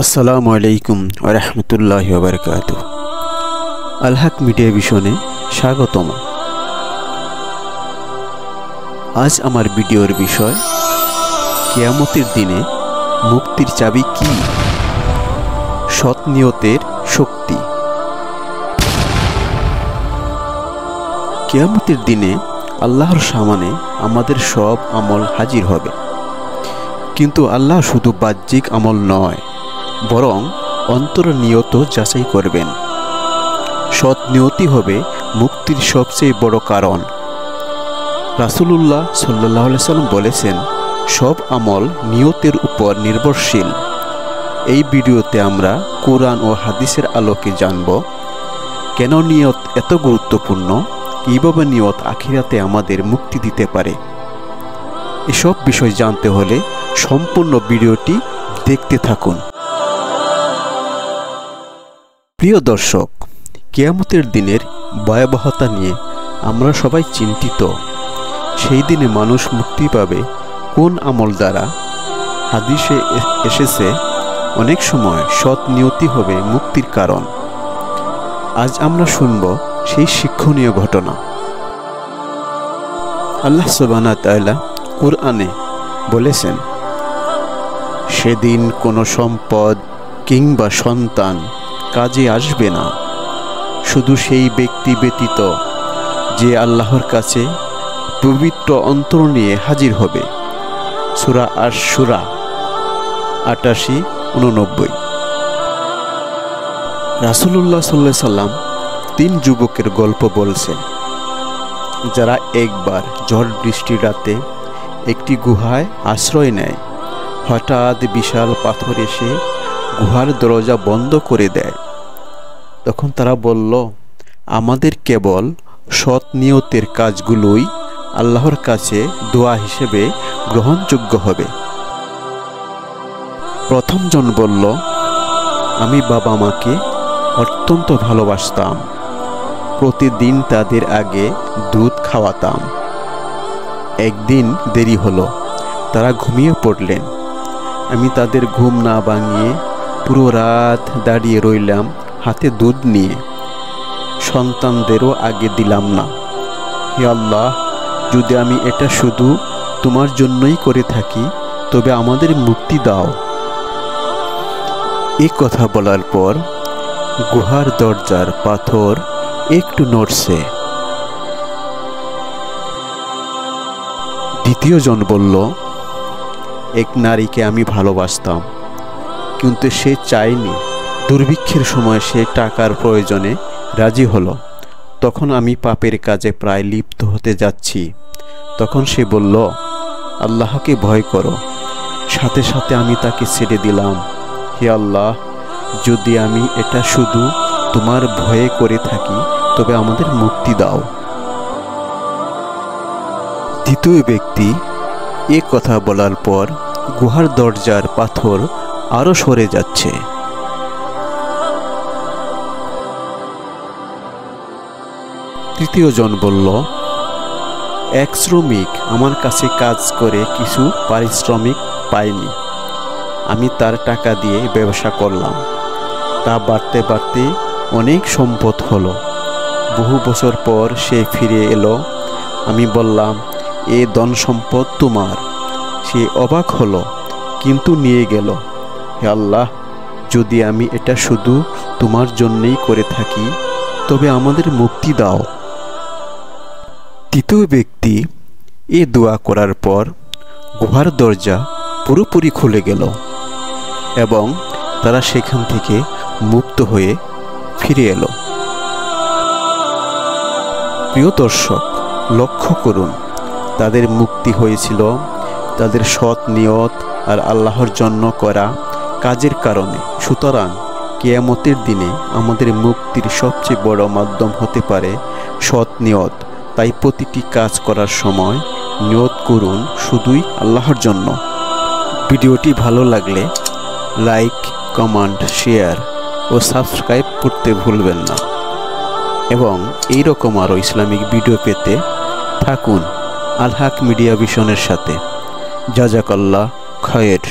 আসসালামু আলাইকুম ওয়া রাহমাতুল্লাহি ওয়া বারাকাতুহু। আল হক মিডিয়া ভিশনে স্বাগতম। আজ আমার ভিডিওর বিষয় কিয়ামতের দিনে মুক্তির চাবি কি? সৎ নিয়তের শক্তি। কিয়ামতের দিনে আল্লাহর সামনে আমাদের সব আমল হাজির হবে, কিন্তু আল্লাহ শুধু বাহ্যিক আমল নয়, বরং অন্তর নিয়ত যাচাই করবেন। সৎ নিয়তি হবে মুক্তির সবচেয়ে বড় কারণ। রাসূলুল্লাহ সাল্লাল্লাহু আলাইহি সাল্লাম বলেছেন, সব আমল নিয়তের উপর নির্ভরশীল। এই ভিডিওতে আমরা কোরআন ও হাদিসের আলোকে জানব কেন নিয়ত এত গুরুত্বপূর্ণ, কিভাবে নিয়ত আখিরাতে আমাদের মুক্তি দিতে পারে। এসব বিষয় জানতে হলে সম্পূর্ণ ভিডিওটি দেখতে থাকুন। প্রিয় দর্শক, কিয়ামতের দিনের ভয়াবহতা নিয়ে আমরা সবাই চিন্তিত। সেই দিনে মানুষ মুক্তি পাবে কোন আমল দ্বারা? হাদিসে এসেছে, অনেক সময় সৎ নিয়তি হবে মুক্তির কারণ। আজ আমরা শুনব সেই শিক্ষণীয় ঘটনা। আল্লাহ সুবহানাহু ওয়া তাআলা কুরআনে বলেছেন, সেদিন কোনো সম্পদ কিংবা সন্তান কাজে আসবে না, শুধু সেই ব্যক্তি ব্যতীত যে আল্লাহর কাছে পবিত্র অন্তর নিয়ে হাজির হবে। সূরা আশ-শুরা ৮৮-৮৯। রাসূলুল্লাহ সাল্লাল্লাহু আলাইহি সাল্লাম ৩ যুবকের গল্প বলছেন, যারা একবার ঝড় বৃষ্টির রাতে একটি গুহায় আশ্রয় নেয়। হঠাৎ বিশাল পাথর এসে গুহার দরজা বন্ধ করে দেয়। তখন তারা বলল, আমাদের কেবল সৎ নিয়তের কাজগুলোই আল্লাহর কাছে দোয়া হিসেবে গ্রহণযোগ্য হবে। প্রথমজন বলল, আমি বাবা মাকে অত্যন্ত ভালোবাসতাম, প্রতিদিন তাদের আগে দুধ খাওয়াতাম। একদিন দেরি হলো, তারা ঘুমিয়ে পড়লেন। আমি তাদের ঘুম না ভাঙিয়ে পুরো রাত দাঁড়িয়ে রইলাম হাতে দুধ নিয়ে, সন্তানদেরও আগে দিলাম না। হে আল্লাহ, যদি আমি এটা শুধু তোমার জন্যই করে থাকি, তবে আমাদের মুক্তি দাও। এই কথা বলার পর গুহার দরজার পাথর একটু নড়ছে। দ্বিতীয়জন বলল, এক নারীকে আমি ভালোবাসতাম, কিন্তু সে চায়নি। দুর্ভিক্ষের সময় সে টাকার প্রয়োজনে রাজি হলো। তখন আমি পাপের কাজে প্রায় লিপ্ত হতে যাচ্ছি। তখন সে বলল, আল্লাহকে ভয় করো। সাথে সাথে আমি তাকে ছেড়ে দিলাম। হে আল্লাহ, যদি আমি এটা শুধু তোমার ভয়ে করে থাকি, তবে আমাদের মুক্তি দাও। দ্বিতীয় ব্যক্তি এ কথা বলার পর গুহার দরজার পাথর আরো সরে যাচ্ছে। তৃতীয়জন বলল, এক শ্রমিক আমার কাছে কাজ করে কিছু পারিশ্রমিক পায়নি। আমি তার টাকা দিয়ে ব্যবসা করলাম। তা বাড়তে বাড়তে অনেক সম্পদ হলো। বহু বছর পর সে ফিরে এলো। আমি বললাম, এ ধন সম্পদ তোমার। সে অবাক হলো, কিন্তু নিয়ে গেল। হে আল্লাহ, যদি আমি এটা শুধু তোমার জন্যই করে থাকি, তবে আমাদের মুক্তি দাও। তৃতীয় ব্যক্তি এ দোয়া করার পর গুহার দরজা পুরোপুরি খুলে গেল এবং তারা সেখান থেকে মুক্ত হয়ে ফিরে এলো। প্রিয় দর্শক, লক্ষ্য করুন, তাদের মুক্তি হয়েছিল তাদের সৎ নিয়ত আর আল্লাহর জন্য করা কাজের কারণে। সুতরাং কিয়ামতের দিনে আমাদের মুক্তির সবচেয়ে বড় মাধ্যম হতে পারে সৎ নিয়ত। তাই প্রতিটি কাজ করার সময় নিয়ত করুন শুধুই আল্লাহর জন্য। ভিডিওটি ভালো লাগলে লাইক, কমেন্ট, শেয়ার ও সাবস্ক্রাইব করতে ভুলবেন না এবং এই রকম আরও ইসলামিক ভিডিও পেতে থাকুন আল হক মিডিয়া ভিশনের সাথে। জাযাকাল্লাহ খায়ের।